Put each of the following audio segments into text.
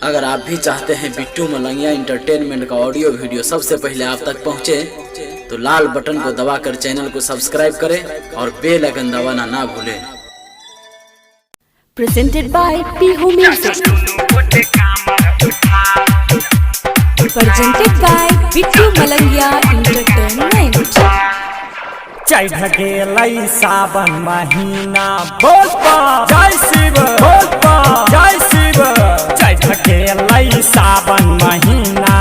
अगर आप भी चाहते हैं बिट्टू मलंगिया इंटरटेनमेंट का ऑडियो वीडियो सबसे पहले आप तक पहुंचे, तो लाल बटन को दबाकर चैनल को सब्सक्राइब करें और बेल आइकन दबाना ना भूलें। Presented by Pihu Music. Presented by Bittu Malangia Entertainment. चढ़ गेलै सावन महीना, बोल पा जय शिव, बोल पा जय शिव। चढ़ गेलै सावन महीना,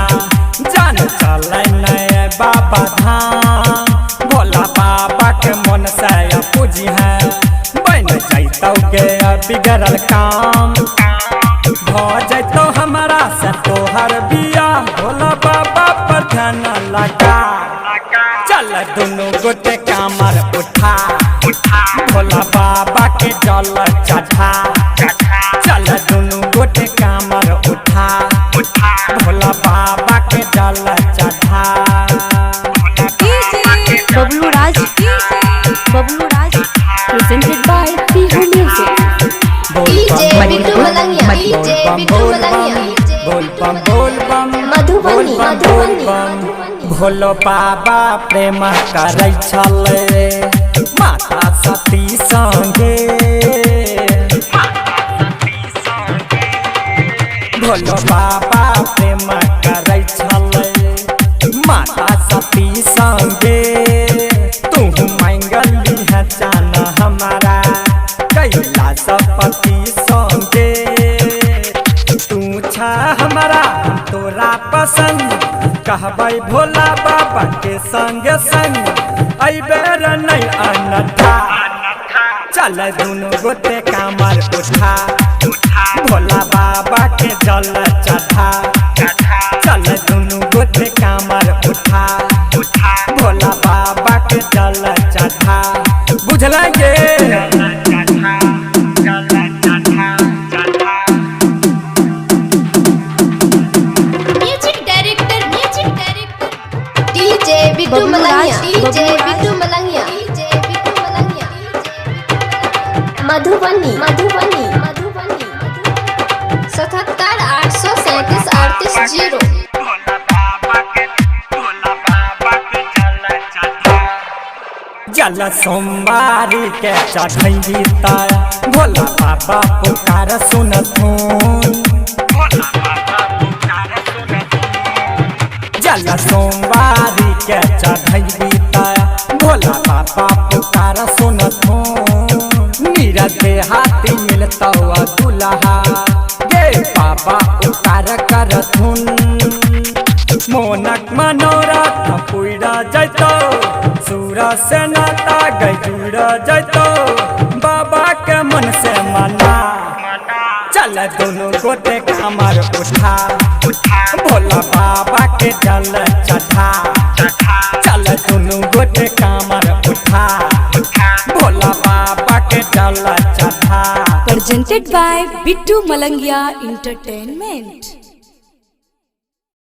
जान चलै नै बाबा धाम। भोला बाबा के मन से पूजी है, बन जैतौ गे बिगड़ल काम। भ जैतौ हमरा से तोहर बियाह, भोला बाबा पर ध्यान लगा। चल दुनू गोटे कामर उठा, भोला बाबा के जल चढ़ा। चल दुनू गोटे कामर उठा, भोला बाबा के जल चढ़ा। Bablu Raj, Bablu Raj. Presented by Pihu Music. DJ Bittu Malangia, DJ Bittu Malangia, बोल बम बोल बम मधुबनी, मधुबनी। भोलो बाबा प्रेम करै छलै माता सती संगे। भोलो बाबा प्रेम करै छलै माता सती संगे। तू मांगली है जान हमारा कैलाशपति संगे। तू छा हमारा हम तोरा पसंद, कहबै भोला बाबा के संग संग। अइबेर नहीं अनथा, चल दुनू गोटे कामर उठा, भोला बाबा के जल चढ़ा। चल दुनू गोटे कामर उठा, भोला बाबा के जल चढ़ा। बुझलगे DJ Bittu Malangia, DJ Bittu Malangia, DJ Bittu Malangia, Madhubani, Madhubani, Madhubani. 77 837 38 0। जल सोमवारी के चढ़ैली त भोला बाबा पुकार सुनथुन। जल सोमवारी के चढ़ैली त भोला बाबा पुकार सुनथुन। मीरा के हाथी मिलतौ दुल्हा, गे बाबा पुकार करथुन। मोनक मनोरथ पूरा जैतौ, सूरज से नाता गजुड़ जैतौ। बाबा के मन से मना, चल दोनों गोटे कामर उठा, भोला बाबा के जल चढ़ा। चल दोनों गोटे कामर उठा, भोला बाबा के जल चढ़ा। Presented by Bittu Malangia Entertainment.